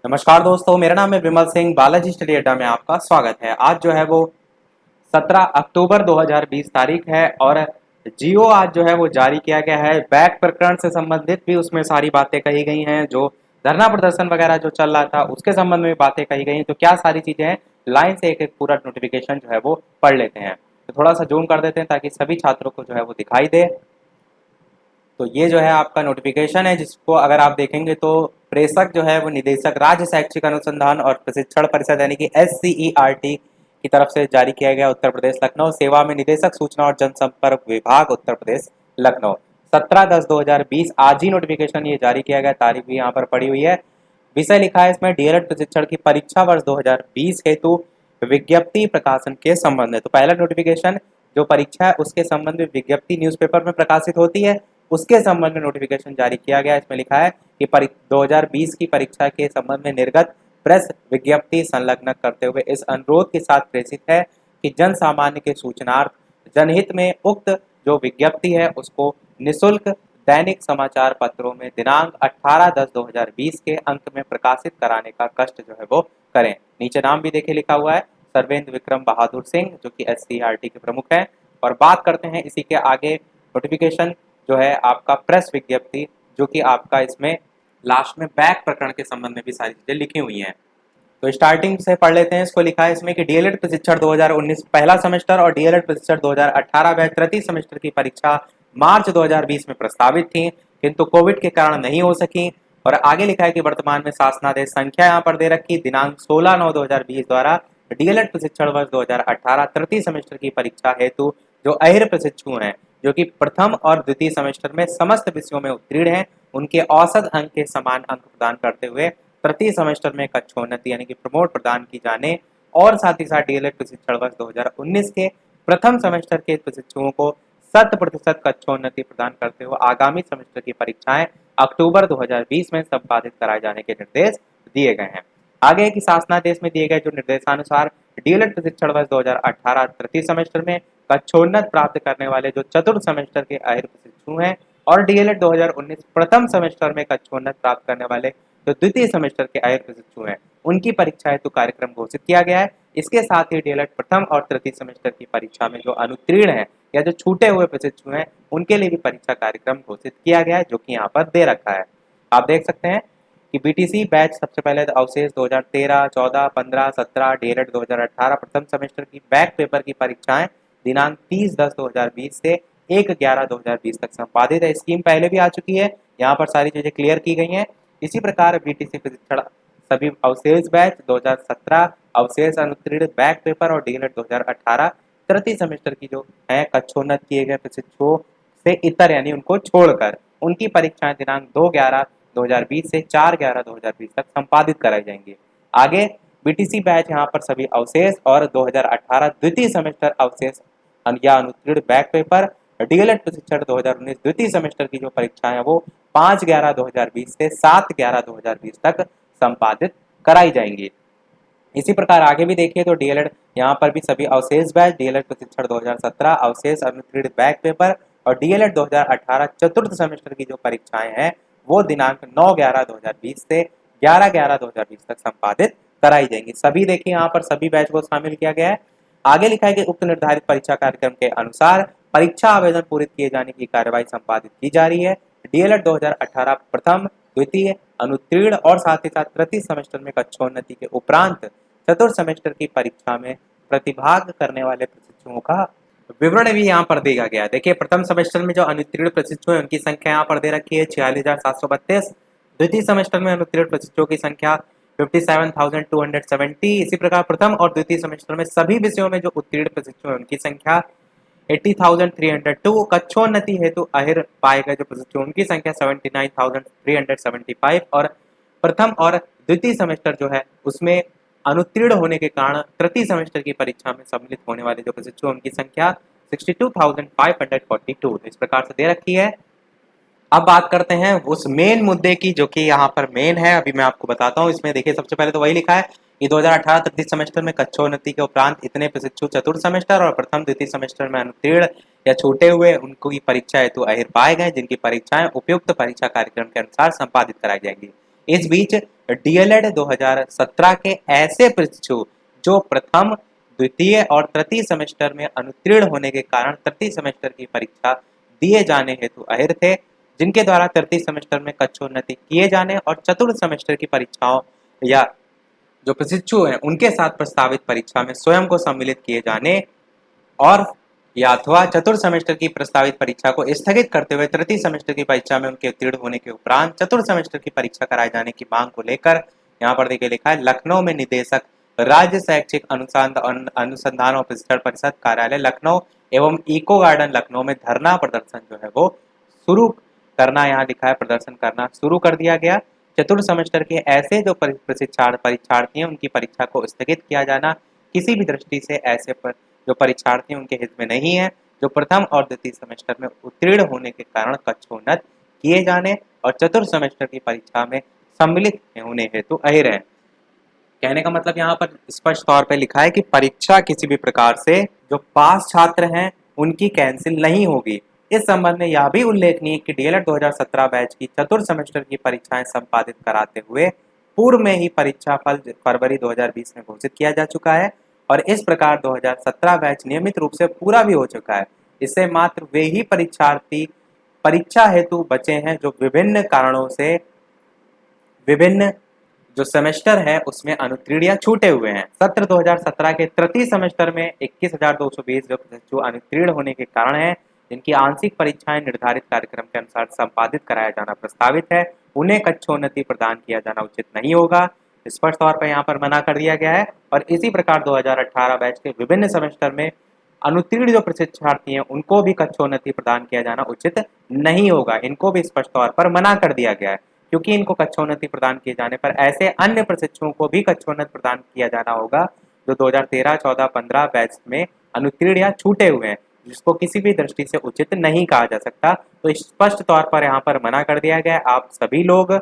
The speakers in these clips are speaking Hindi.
नमस्कार दोस्तों, मेरा नाम है विमल सिंह। बालाजी स्टडी अड्डा में आपका स्वागत है। आज जो है वो 17 अक्टूबर 2020 तारीख है और जियो आज जो है वो जारी किया गया है। बैक प्रकरण से संबंधित भी उसमें सारी बातें कही गई हैं। जो धरना प्रदर्शन वगैरह जो चल रहा था उसके संबंध में भी बातें कही गई हैं। तो क्या सारी चीजें हैं, लाइन से एक एक पूरा नोटिफिकेशन जो है वो पढ़ लेते हैं। तो थोड़ा सा जूम कर देते हैं ताकि सभी छात्रों को जो है वो दिखाई दे। तो ये जो है आपका नोटिफिकेशन है, जिसको अगर आप देखेंगे तो प्रेषक जो है वो निदेशक राज्य शैक्षिक अनुसंधान और प्रशिक्षण परिषद यानी कि SCERT की तरफ से जारी किया गया, उत्तर प्रदेश लखनऊ। सेवा में निदेशक सूचना और जनसंपर्क विभाग, उत्तर प्रदेश लखनऊ। 17/10/2020 आज ही नोटिफिकेशन ये जारी किया गया। तारीख भी यहाँ पर पड़ी हुई है। विषय लिखा है इसमें डीएलएड प्रशिक्षण की परीक्षा वर्ष 2020 हेतु विज्ञप्ति प्रकाशन के संबंध में। तो पहला नोटिफिकेशन जो परीक्षा है उसके संबंध में विज्ञप्ति न्यूज़पेपर में प्रकाशित होती है, उसके संबंध में नोटिफिकेशन जारी किया गया। इसमें लिखा है कि 2020 की परीक्षा के संबंध में निर्गत प्रेस विज्ञप्ति संलग्न करते हुए इस अनुरोध के साथ प्रेषित है कि जन सामान्य के सूचनार्थ जनहित में उक्त जो विज्ञप्ति है उसको निःशुल्क दैनिक समाचार पत्रों में दिनांक 18/10/2020 के अंक में प्रकाशित कराने का कष्ट जो है वो करें। नीचे नाम भी देखे लिखा हुआ है, सर्वेंद्र विक्रम बहादुर सिंह, जो कि SCERT के प्रमुख हैं। और बात करते हैं इसी के आगे नोटिफिकेशन जो है आपका प्रेस विज्ञप्ति, जो कि आपका इसमें लास्ट में बैक प्रकरण के संबंध में भी सारी चीजें लिखी हुई हैं। तो स्टार्टिंग से पढ़ लेते हैं। इसको लिखा है इसमें कि डीएलएड प्रशिक्षण 2019 पहला सेमेस्टर और डीएलएड प्रशिक्षण 2018 बैच तृतीय सेमेस्टर की परीक्षा मार्च 2020 में प्रस्तावित थी, किंतु कोविड के कारण नहीं हो सकी। और आगे लिखा है कि वर्तमान में शासनादेश संख्या यहाँ पर दे रखी दिनांक 16/9/2020 द्वारा डीएलएड प्रशिक्षण वर्ष 2018 तृतीय सेमेस्टर की परीक्षा हेतु जो अहिर प्रशिक्षु हैं, जो कि प्रथम और द्वितीय सेमेस्टर में समस्त विषयों में उत्तीर्ण हैं, उनके औसत अंक के समान अंक प्रदान करते हुए तृतीय सेमेस्टर में कक्षोन्नति यानी कि प्रमोट प्रदान की जाने और साथ ही साथ डीएलएड प्रशिक्षण वर्ष 2019 के प्रथम सेमेस्टर के प्रशिक्षुओं को 100% कक्षोन्नति प्रदान करते हुए आगामी सेमेस्टर की परीक्षाएं अक्टूबर 2020 में संपादित कराए जाने के निर्देश दिए गए हैं। आगे की शासनादेश में दिए गए जो निर्देशानुसार डीएलएड प्रशिक्षण वर्ष 2018 तृतीय सेमेस्टर में कक्षोन्नत प्राप्त करने वाले जो चतुर्थ सेमेस्टर के अहिर प्रशिक्षु हैं और डीएलएड 2019 प्रथम सेमेस्टर में कक्षोन्नत प्राप्त करने वाले जो द्वितीय सेमेस्टर के अहिर प्रशिक्षु हैं, उनकी परीक्षा हेतु कार्यक्रम घोषित किया गया है। इसके साथ ही डीएलएड प्रथम और तृतीय सेमेस्टर की परीक्षा में जो अनुत्तीर्ण है या जो छूटे हुए प्रशिक्षु हैं, उनके लिए भी परीक्षा कार्यक्रम घोषित किया गया है, जो कि यहाँ पर दे रखा है। आप देख सकते हैं कि बीटीसी बैच सबसे पहले अवशेष 2013, 14, 15, 17 डीएलएड 2018 प्रथम सेमेस्टर की बैक पेपर की परीक्षाएं दिनांक 30/10/2020 से 1/11/2020 तक संपादित है। स्कीम पहले भी आ चुकी है, यहाँ पर सारी चीजें क्लियर की गई हैं। इसी प्रकार बीटीसी प्रशिक्षण सभी अवशेष बैच 2017 अवशेष अनुत्तीर्ण बैक पेपर और डीएलएड 2018 तृतीय सेमेस्टर की जो है कक्षोन्नत किए गए प्रशिक्षुओं से इतर यानी उनको छोड़कर उनकी परीक्षाएं दिनांक 2/11/2020 से 4/11/2020 तक संपादित कराई जाएंगी। आगे बीटीसी बैच यहाँ पर सभी अवशेष और 2018 द्वितीय सेमेस्टर अवशेष या अनुत्तीर्ण बैक पेपर डीएलएड प्रशिक्षण 2019 द्वितीय सेमेस्टर की जो परीक्षाएं वो 5/11/2020 से 7/11/2020 तक संपादित कराई जाएंगी। इसी प्रकार आगे भी देखिए तो डीएलएड यहाँ पर भी सभी अवशेष बैच डीएलएड प्रशिक्षण 2017 अवशेष अनुत्तीर्ण बैक पेपर और डीएलएड 2018 चतुर्थ सेमेस्टर की जो परीक्षाएं हैं वो दिनांक 9/11/2020 से 11/11/2020 तक संपादित कराई जाएंगी। सभी देखिए यहाँ पर सभी बैच को शामिल किया गया है। आगे लिखा है कि उक्त निर्धारित परीक्षा कार्यक्रम के अनुसार परीक्षा आवेदन पूरित किए जाने की कार्यवाही संपादित की जा रही है। डीएलएड 2018 प्रथम द्वितीय अनुत्तीर्ण और साथ ही साथ तृतीय सेमेस्टर में कक्षोन्नति के उपरांत चतुर्थ सेमेस्टर की परीक्षा में प्रतिभाग करने वाले प्रशिक्षुओं का विवरण भी यहाँ पर दिया गया है। देखिए प्रथम सेमेस्टर में जो अनुत्तीर्ण प्रशिक्षु हैं उनकी संख्या यहाँ पर दे रखी है 46,732। द्वितीय सेमेस्टर में अनुत्तीर्ण प्रशिक्षुओं की संख्या 57,270। इसी प्रकार प्रथम और द्वितीय सेमेस्टर में सभी विषयों में जो उत्तीर्ण प्रशिक्षु हैं उनकी संख्या 80,302। कक्षोन्नति हेतु अहिर पाए गए जो प्रशिक्षु उनकी संख्या 79,375 और प्रथम और द्वितीय सेमेस्टर जो है उसमें अनुत्तीर्ण होने के कारण तृतीय सेमेस्टर की परीक्षा में सम्मिलित होने वाले जो प्रशिक्षु उनकी संख्या 62,542। तो इस प्रकार से दे रखी है। अब बात करते हैं उस मेन मुद्दे की जो कि यहाँ पर मेन है, अभी मैं आपको बताता हूँ। इसमें देखिए सबसे पहले तो वही लिखा है कि 2018 तृतीय सेमेस्टर में कक्षोन्नति के उपरांत इतने प्रशिक्षु चतुर्थ सेमेस्टर और प्रथम द्वितीय सेमेस्टर में अनुत्तीर्ण या छूटे हुए उनको की परीक्षा हेतु अहिर पाए गए, जिनकी परीक्षाएं उपयुक्त परीक्षा कार्यक्रम के अनुसार संपादित कराई जाएंगी। इस बीच डीएलएड 2017 के ऐसे प्रशिक्षु जो प्रथम, द्वितीय और तृतीय सेमेस्टर में अनुत्तीर्ण होने के कारण तृतीय सेमेस्टर की परीक्षा दिए जाने हेतु अहिर थे, जिनके द्वारा तृतीय सेमेस्टर में कक्षोन्नति किए जाने और चतुर्थ सेमेस्टर की परीक्षाओं या जो प्रशिक्षु हैं उनके साथ प्रस्तावित परीक्षा में स्वयं को सम्मिलित किए जाने और या अथवा चतुर्थ सेमेस्टर की प्रस्तावित परीक्षा को स्थगित करते हुए तृतीय सेमेस्टर की परीक्षा में उनके उत्तीर्ण होने के उपरांत चतुर्थ सेमेस्टर की परीक्षा कराए जाने की मांग को लेकर यहाँ पर देखिए लिखा है, लखनऊ में निदेशक राज्य शैक्षिक अनुसंधान और प्रशिक्षण परिषद कार्यालय लखनऊ एवं इको गार्डन लखनऊ में धरना प्रदर्शन जो है वो शुरू करना, यहाँ लिखा है प्रदर्शन करना शुरू कर दिया गया। चतुर्थ सेमेस्टर के ऐसे जो परीक्षार्थी हैं उनकी परीक्षा को स्थगित किया जाना किसी भी दृष्टि से ऐसे जो परीक्षार्थी उनके हित में नहीं है, जो प्रथम और द्वितीय सेमेस्टर में उत्तीर्ण होने के कारण कक्षोन्नत किए जाने और चतुर्थ सेमेस्टर की परीक्षा में सम्मिलित होने हेतु अहिर है। कहने का मतलब यहाँ पर स्पष्ट तौर पर लिखा है कि परीक्षा किसी भी प्रकार से जो पास छात्र हैं उनकी कैंसिल नहीं होगी। इस संबंध में यह भी उल्लेखनीय कि डीएलएड 2017 बैच की चतुर्थ सेमेस्टर की परीक्षाएं संपादित कराते हुए पूर्व में ही परीक्षा फल फरवरी 2020 में घोषित किया जा चुका है और इस प्रकार 2017 बैच नियमित रूप से पूरा भी हो चुका है। इससे मात्र वे ही परीक्षार्थी परीक्षा हेतु बचे हैं जो विभिन्न कारणों से विभिन्न जो सेमेस्टर है उसमें अनुत्तीर्ण या छूटे हुए हैं। सत्र 2017 के तृतीय सेमेस्टर में 21,220 जो अनुत्तीर्ण होने के कारण है, जिनकी आंशिक परीक्षाएं निर्धारित कार्यक्रम के अनुसार संपादित कराया जाना प्रस्तावित है, उन्हें कक्षोन्नति प्रदान किया जाना उचित नहीं होगा, स्पष्ट तौर पर यहाँ पर मना कर दिया गया है। और इसी प्रकार 2018 बैच के विभिन्न सेमेस्टर में अनुत्तीर्ण जो प्रशिक्षार्थी हैं उनको भी कक्षोन्नति प्रदान किया जाना उचित नहीं होगा, इनको भी स्पष्ट तौर पर मना कर दिया गया है, क्योंकि इनको कक्षोन्नति प्रदान किए जाने पर ऐसे अन्य प्रशिक्षुओं को भी कक्षोन्नति प्रदान किया जाना होगा जो 2013, 14, 15 बैच में अनुत्तीर्ण या छूटे हुए हैं, जिसको किसी भी दृष्टि से उचित नहीं कहा जा सकता। तो स्पष्ट तौर पर यहाँ पर मना कर दिया गया, आप सभी लोग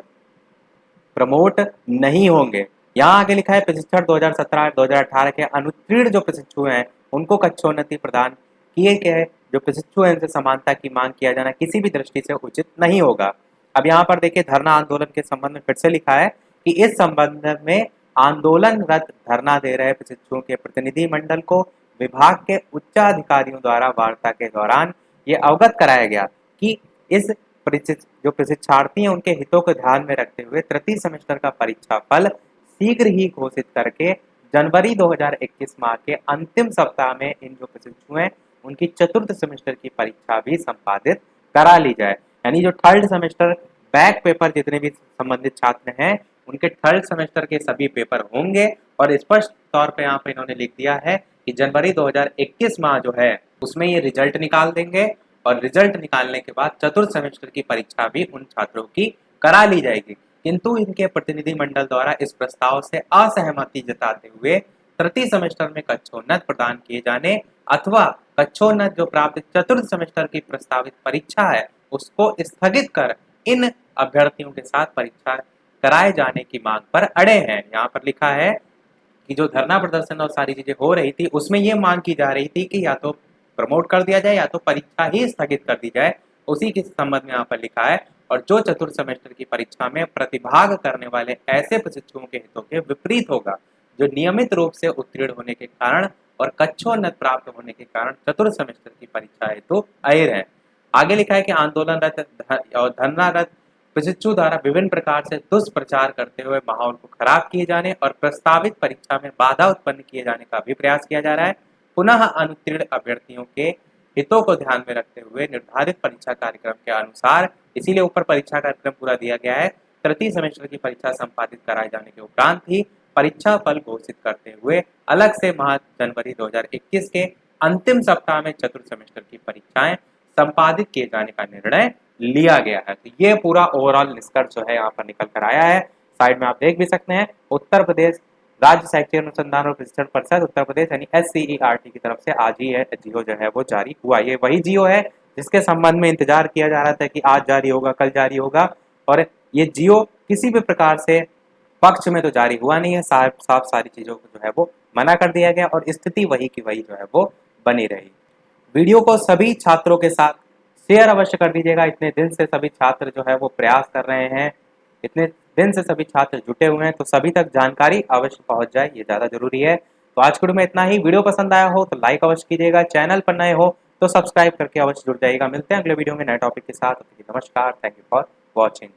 प्रमोट नहीं होंगे। यहाँ आगे लिखा है प्रशिक्षण 2017-2018 के अनुत्तीर्ण जो प्रशिक्षु हैं उनको कक्षोन्नति प्रदान किए गए जो प्रशिक्षु हैं उनसे समानता की मांग किया जाना किसी भी दृष्टि से उचित नहीं होगा। अब यहाँ पर देखिए धरना आंदोलन के संबंध में फिर से लिखा है कि इस संबंध में आंदोलनरत धरना दे रहे प्रशिक्षुओं के प्रतिनिधि मंडल को विभाग के उच्चाधिकारियों द्वारा वार्ता के दौरान ये अवगत कराया गया कि इस जो प्रशिक्षार्थी हैं उनके हितों को ध्यान में रखते हुए तृतीय सेमेस्टर का परीक्षा फल शीघ्र ही घोषित करके जनवरी 2021 माह के अंतिम सप्ताह में इन जो प्रशिक्षु हैं उनकी चतुर्थ सेमेस्टर की परीक्षा भी संपादित करा ली जाए। यानी जो थर्ड सेमेस्टर बैक पेपर जितने भी संबंधित छात्र हैं उनके थर्ड सेमेस्टर के सभी पेपर होंगे और स्पष्ट तौर पे यहाँ पे इन्होंने लिख दिया है कि जनवरी 2021 माह जो है उसमें ये रिजल्ट निकाल देंगे और रिजल्ट निकालने के बाद चतुर्थ सेमेस्टर की परीक्षा भी उन छात्रों की करा ली जाएगी। किंतु इनके प्रतिनिधि मंडल द्वारा इस प्रस्ताव से असहमति जताते हुए तृतीय सेमेस्टर में कक्षोन्नत प्रदान किए जाने अथवा कक्षोन्नत जो प्राप्त चतुर्थ सेमेस्टर की प्रस्तावित परीक्षा है उसको स्थगित कर इन अभ्यर्थियों के साथ परीक्षा कराए जाने की मांग पर अड़े हैं। यहाँ पर लिखा है कि जो धरना प्रदर्शन और सारी चीजें हो रही थी उसमें ये मांग की जा रही थी कि या तो प्रमोट कर दिया जाए या तो परीक्षा ही स्थगित कर दी जाए, उसी के संबंध में यहाँ पर लिखा है। और जो चतुर्थ सेमेस्टर की परीक्षा में प्रतिभाग करने वाले ऐसे प्रशिक्षुओं के हितों के विपरीत होगा जो नियमित रूप से उत्तीर्ण होने के कारण और कक्षोन्नत प्राप्त होने के कारण चतुर्थ सेमेस्टर की परीक्षा हेतु अहिर है। आगे लिखा है कि आंदोलनरत और धरनारत प्रशिक्षु द्वारा विभिन्न प्रकार से दुष्प्रचार करते हुए माहौल को खराब किए जाने और प्रस्तावित परीक्षा में बाधा उत्पन्न किए जाने का भी प्रयास किया जा रहा है। पुनः अनुत्तीर्ण अभ्यर्थियों के हितों को ध्यान में रखते हुए निर्धारित परीक्षा कार्यक्रम के अनुसार, इसीलिए ऊपर परीक्षा कार्यक्रम पूरा दिया गया है, तृतीय सेमेस्टर की परीक्षा संपादित कराए जाने के उपरांत ही परीक्षा फल घोषित करते हुए अलग से माह जनवरी 2021 के अंतिम सप्ताह में चतुर्थ सेमेस्टर की परीक्षाएं संपादित किए जाने का निर्णय लिया गया है। तो ये पूरा ओवरऑल निष्कर्ष जो है यहाँ पर निकल कर आया है। साइड में आप देख भी सकते हैं उत्तर प्रदेश राज्य शैक्षिक अनुसंधान और प्रशिक्षण परिषद उत्तर प्रदेश यानी SCERT की तरफ से आज ही है जियो जो है वो जारी हुआ। ये वही जियो है जिसके संबंध में इंतजार किया जा रहा था कि आज जारी होगा, कल जारी होगा, और ये जियो किसी भी प्रकार से पक्ष में तो जारी हुआ नहीं है, साफ सारी चीजों को जो है वो मना कर दिया गया और स्थिति वही की वही जो है वो बनी रही। वीडियो को सभी छात्रों के साथ शेयर अवश्य कर दीजिएगा। इतने दिन से सभी छात्र जो है वो प्रयास कर रहे हैं, इतने दिन से सभी छात्र जुटे हुए हैं, तो सभी तक जानकारी अवश्य पहुंच जाए, ये ज़्यादा जरूरी है। तो आज के वीडियो में इतना ही। वीडियो पसंद आया हो तो लाइक अवश्य कीजिएगा, चैनल पर नए हो तो सब्सक्राइब करके अवश्य जुड़ जाइएगा। मिलते हैं अगले वीडियो में नए टॉपिक के साथ। नमस्कार, थैंक यू फॉर वॉचिंग।